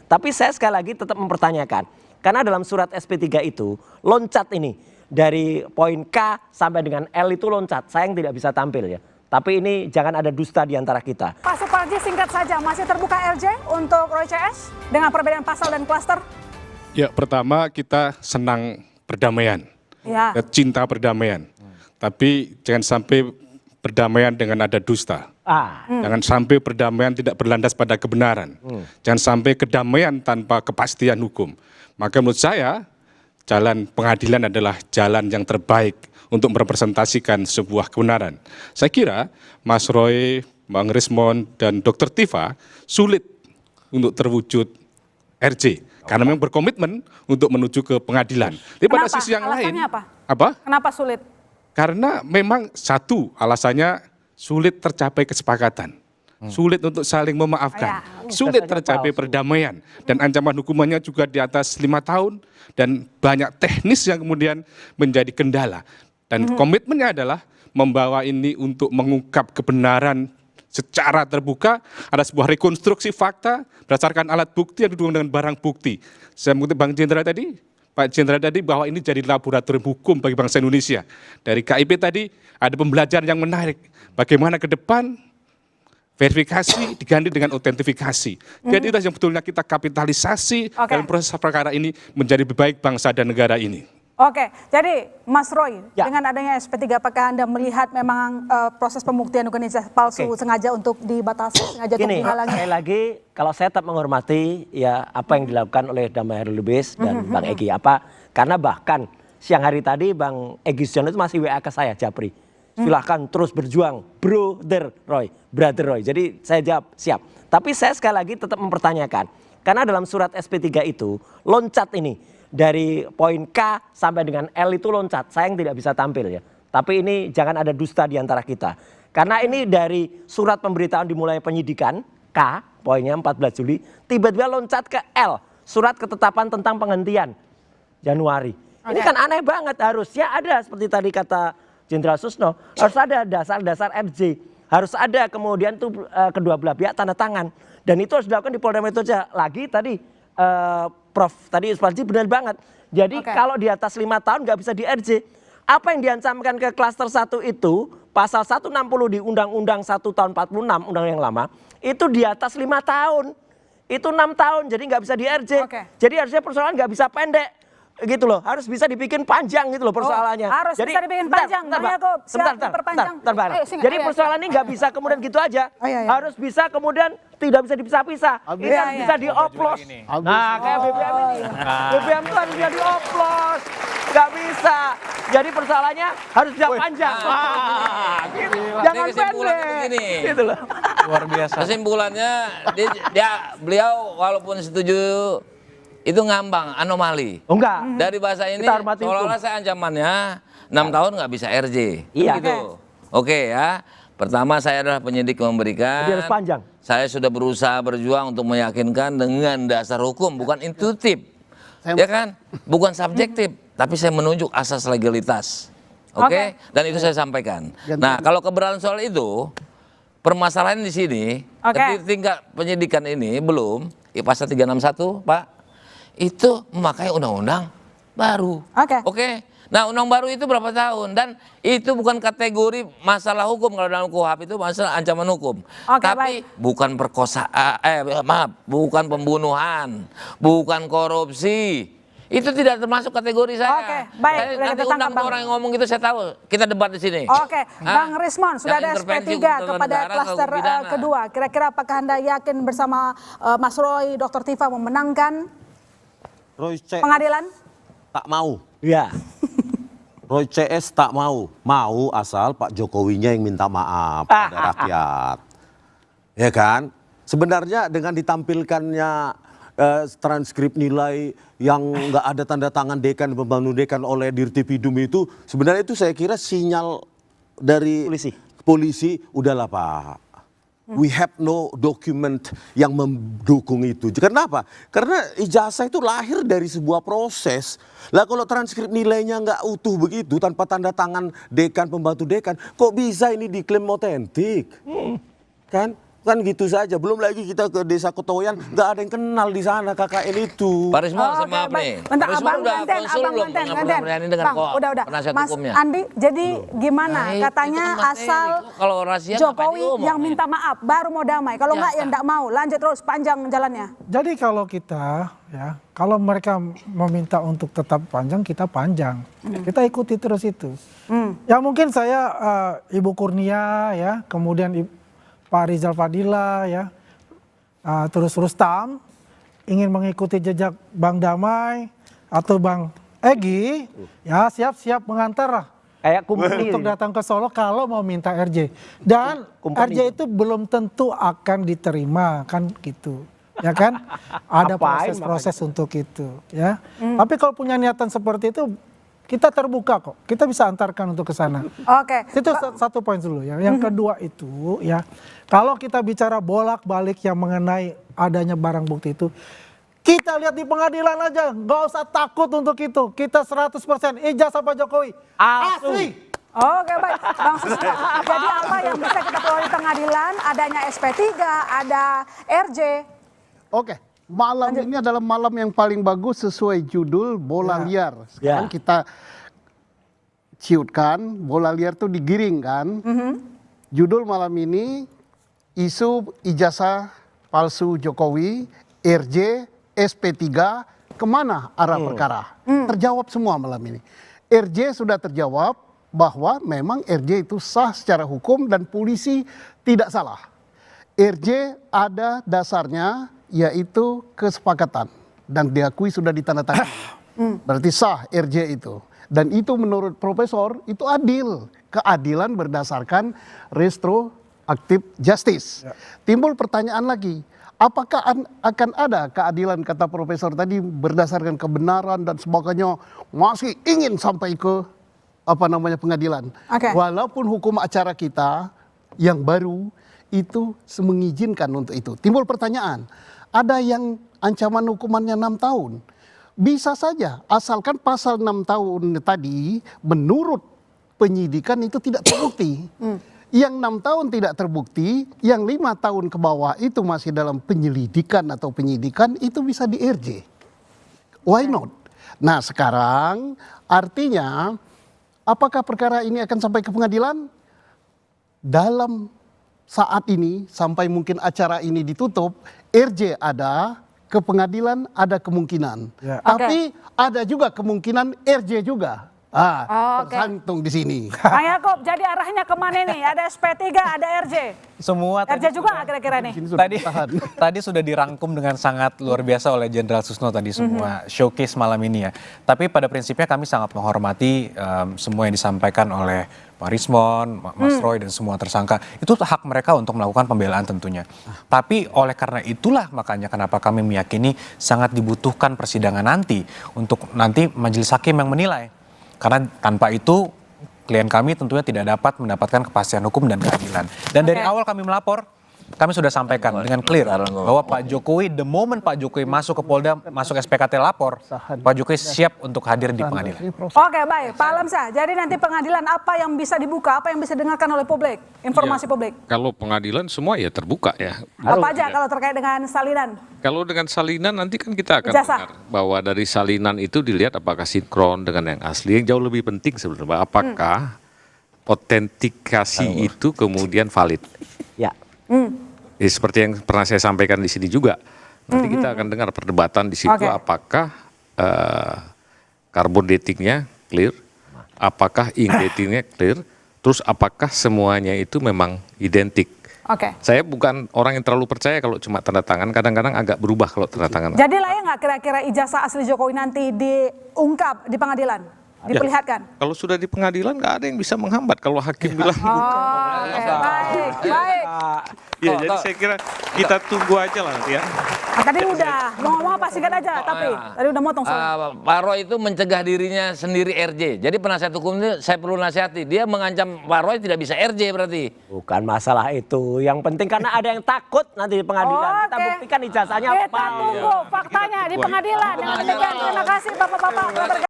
Tapi saya sekali lagi tetap mempertanyakan. Karena dalam surat SP3 itu loncat ini. Dari poin K sampai dengan L itu loncat. Saya yang tidak bisa tampil ya. Tapi ini jangan ada dusta di antara kita. Pak Suparji, singkat saja, masih terbuka RJ untuk Roy CS dengan perbedaan pasal dan klaster? Ya, pertama kita senang perdamaian, Ya. cinta perdamaian. Tapi jangan sampai perdamaian dengan ada dusta. Jangan sampai perdamaian tidak berlandas pada kebenaran. Jangan sampai kedamaian tanpa kepastian hukum. Maka menurut saya, jalan pengadilan adalah jalan yang terbaik untuk merepresentasikan sebuah kebenaran. Saya kira Mas Roy, Bang Rismond, dan Dr. Tifa sulit untuk terwujud RJ. Karena memang berkomitmen untuk menuju ke pengadilan. Tapi pada sisi yang lain, apa? Kenapa sulit? Karena memang satu alasannya sulit tercapai kesepakatan. Sulit untuk saling memaafkan, sulit tercapai perdamaian, dan ancaman hukumannya juga di atas 5 tahun, dan banyak teknis yang kemudian menjadi kendala. Dan komitmennya adalah membawa ini untuk mengungkap kebenaran secara terbuka, ada sebuah rekonstruksi fakta berdasarkan alat bukti yang didukung dengan barang bukti. Saya mengutip Bang Jenderal tadi, Pak Jenderal tadi, bahwa ini jadi laboratorium hukum bagi bangsa Indonesia. Dari KIP tadi ada pembelajaran yang menarik, bagaimana ke depan verifikasi diganti dengan autentifikasi. Jadi itu yang betulnya kita kapitalisasi dalam proses perkara ini menjadi lebih baik bangsa dan negara ini. Oke, jadi Mas Roy, dengan adanya SP3 apakah Anda melihat memang proses pembuktian organisasi palsu sengaja untuk dibatasi, sengaja untuk dihalangi? Sekali lagi, kalau saya tetap menghormati ya apa yang dilakukan oleh Damai Hairul Lubis dan Bang Egy, karena bahkan siang hari tadi Bang Egy Sujana itu masih WA ke saya, Japri. Silahkan terus berjuang, brother Roy. Jadi saya jawab siap. Tapi saya sekali lagi tetap mempertanyakan, karena dalam surat SP3 itu loncat ini. Dari poin K sampai dengan L itu loncat. Saya yang tidak bisa tampil ya. Tapi ini jangan ada dusta di antara kita. Karena ini dari surat pemberitahuan dimulai penyidikan, K, poinnya 14 Juli, tiba-tiba loncat ke L, surat ketetapan tentang penghentian Januari. Ini kan aneh banget, harusnya ada seperti tadi kata Jenderal Susno, harus ada dasar-dasar RJ. Harus ada kemudian tuh kedua belah pihak tanda tangan. Dan itu harus dilakukan di Polda Metro Jaya. Lagi tadi Prof tadi Suparji benar banget. Jadi kalau di atas 5 tahun nggak bisa di RJ. Apa yang diancamkan ke klaster 1 itu pasal 160 di Undang-Undang 1 tahun 46 undang yang lama itu di atas 5 tahun. Itu 6 tahun jadi nggak bisa di RJ. Jadi harusnya persoalan nggak bisa pendek gitu loh. Harus bisa dibikin panjang gitu loh persoalannya. Harus jadi, bisa dibikin panjang. Bentar. Jadi persoalan ini nggak bisa kemudian gitu aja. Harus bisa kemudian tidak bisa dipisah-pisah. Ini harus bisa dioplos. Nah kayak BBM ini. BBM itu harus bisa dioplos. Nggak bisa. Jadi persoalannya harus bisa panjang. Jangan pendek. Gitu loh. Luar biasa. Kesimpulannya beliau walaupun setuju itu ngambang, anomali. Enggak. Dari bahasa ini seolah-olah saya ancamannya 6 tahun nggak bisa RJ. Iya. Gitu. Oke ya. Pertama saya adalah penyidik memberikan. Jadi harus panjang. Saya sudah berusaha berjuang untuk meyakinkan dengan dasar hukum, bukan intuitif. Ya kan? Bukan subjektif, tapi saya menunjuk asas legalitas. Oke? Dan itu saya sampaikan. Nah, kalau keberatan soal itu, permasalahan di sini, tingkat penyidikan ini belum, pasal 361, Pak, itu memakai undang-undang baru. Oke. Nah, undang baru itu berapa tahun? Dan itu bukan kategori masalah hukum kalau dalam KUHP itu masalah ancaman hukum. Tapi bukan perkosaan, bukan pembunuhan, bukan korupsi. Itu tidak termasuk kategori saya. Nanti undang orang yang ngomong gitu saya tahu. Kita debat di sini. Bang Rismond, sudah ada SP3 kepada klaster kedua. Kira-kira apakah Anda yakin bersama Mas Roy, Dr. Tifa memenangkan pengadilan? Tak mau. Ya. Roy CS tak mau. Mau asal Pak Jokowinya yang minta maaf pada rakyat. Ya kan? Sebenarnya dengan ditampilkannya transkrip nilai yang nggak ada tanda tangan dekan, pembantu dekan oleh Dirtipidum itu, sebenarnya itu saya kira sinyal dari polisi udahlah Pak. We have no document yang mendukung itu. Kenapa? Karena ijazah itu lahir dari sebuah proses. Lah kalau transkrip nilainya nggak utuh begitu, tanpa tanda tangan dekan, pembantu dekan, kok bisa ini diklaim otentik? Kan? Kan gitu saja. Belum lagi kita ke desa Kotoyan, nggak ada yang kenal di sana KKN itu. Pak Rismon, Oke, maaf baik. nih. Bentar, Pak Rismon Abang udah Ganten, konsul Abang belum Ganten, dengan Ganten. Pemerintahan ini dengan Bang, udah. penasihat Mas hukumnya? Andi, jadi gimana? Nah, Katanya itu kan materi. asal Kalau rahasia ngapain Jokowi diomongin? yang minta maaf, baru mau damai. Kalau Ya, enggak, ya enggak mau. Lanjut terus, panjang jalannya. Jadi kalau kita ya, kalau mereka meminta untuk tetap panjang, kita panjang. Kita ikuti terus itu. Ya mungkin saya Ibu Kurnia ya, kemudian Pak Rizal Fadila ya, terus Rustam ingin mengikuti jejak Bang Damai atau Bang Egy, ya siap-siap mengantar lah. Kayak kumpul Untuk datang ke Solo kalau mau minta RJ. Dan Kumpul RJ itu belum tentu akan diterima, kan gitu. Ya kan? Ada Apain proses-proses untuk itu, ya. Tapi kalau punya niatan seperti itu, kita terbuka kok. Kita bisa antarkan untuk ke sana. Oke. Itu satu poin dulu ya. Yang kedua itu ya, kalau kita bicara bolak-balik yang mengenai adanya barang bukti itu, kita lihat di pengadilan aja, nggak usah takut untuk itu. Kita 100% ijazah Pak Jokowi. Asli. Oke, baik. Bang Susno, jadi apa yang bisa kita keluar di pengadilan? Adanya SP3, ada RJ. Oke, malam ini adalah malam yang paling bagus sesuai judul bola liar. Sekarang kita ciutkan, bola liar tuh digiring kan. Judul malam ini, isu ijazah palsu Jokowi, RJ, SP3, kemana arah perkara? Terjawab semua malam ini. RJ sudah terjawab bahwa memang RJ itu sah secara hukum dan polisi tidak salah. RJ ada dasarnya yaitu kesepakatan dan diakui sudah ditandatangani. Berarti sah RJ itu. Dan itu menurut profesor itu adil. Keadilan berdasarkan retroactive justice. Timbul pertanyaan lagi, apakah akan ada keadilan kata profesor tadi berdasarkan kebenaran dan sebagainya masih ingin sampai ke pengadilan. Oke. Walaupun hukum acara kita yang baru itu mengizinkan untuk itu. Timbul pertanyaan, ada yang ancaman hukumannya 6 tahun. Bisa saja, asalkan pasal 6 tahun tadi menurut penyidikan itu tidak terbukti. Yang 6 tahun tidak terbukti, yang 5 tahun ke bawah itu masih dalam penyelidikan atau penyidikan, itu bisa di RJ. Why not? Nah sekarang artinya apakah perkara ini akan sampai ke pengadilan? Dalam saat ini sampai mungkin acara ini ditutup, RJ ada, ke pengadilan ada kemungkinan. Tapi ada juga kemungkinan RJ juga. Tergantung di sini. Bang Yaakob, jadi arahnya kemana nih? Ada SP3, ada RJ. Semua RJ juga nggak kira-kira nih? tadi sudah dirangkum dengan sangat luar biasa oleh Jenderal Susno tadi semua showcase malam ini ya. Tapi pada prinsipnya kami sangat menghormati semua yang disampaikan oleh Pak Rismon, Mas Roy dan semua tersangka. Itu hak mereka untuk melakukan pembelaan tentunya. Tapi oleh karena itulah makanya kenapa kami meyakini sangat dibutuhkan persidangan nanti untuk nanti majelis hakim yang menilai. Karena tanpa itu klien kami tentunya tidak dapat mendapatkan kepastian hukum dan keadilan. Dan dari awal kami melapor, kami sudah sampaikan dengan clear bahwa Pak Jokowi, the moment Pak Jokowi masuk ke Polda, masuk SPKT lapor, Pak Jokowi siap untuk hadir di pengadilan. Oke, baik. Pak Alamsyah, jadi nanti pengadilan apa yang bisa dibuka, apa yang bisa didengarkan oleh publik, informasi publik? Kalau pengadilan semua ya terbuka ya. Apa aja kalau terkait dengan salinan? Kalau dengan salinan nanti kan kita akan Ijazah. dengar bahwa dari salinan itu dilihat apakah sinkron dengan yang asli. Yang jauh lebih penting sebenarnya apakah autentikasi itu kemudian valid. Ya. Ya, seperti yang pernah saya sampaikan di sini juga. Nanti kita akan dengar perdebatan di situ apakah carbon datingnya clear, apakah ink datingnya clear, terus apakah semuanya itu memang identik. Oke. Saya bukan orang yang terlalu percaya kalau cuma tanda tangan, kadang-kadang agak berubah kalau tanda tangan. Jadi layak nggak kira-kira ijazah asli Jokowi nanti diungkap di pengadilan? Diperlihatkan? Kalau sudah di pengadilan nggak ada yang bisa menghambat kalau hakim bilang. Oke, baik, baik. Ya, jadi saya kira kita tunggu aja lah nanti ya. Nah, tadi udah, mau ngomong apa singkat aja, tapi tadi udah motong soalnya. Pak Roy itu mencegah dirinya sendiri RJ. Jadi penasihat hukum itu saya perlu nasihati. Dia mengancam Pak Roy tidak bisa RJ berarti. Bukan masalah itu. Yang penting karena ada yang takut nanti di pengadilan. Kita Oke. buktikan ijazahnya Kita apa. tunggu faktanya di pengadilan. Dengan demikian, terima kasih Bapak-Bapak.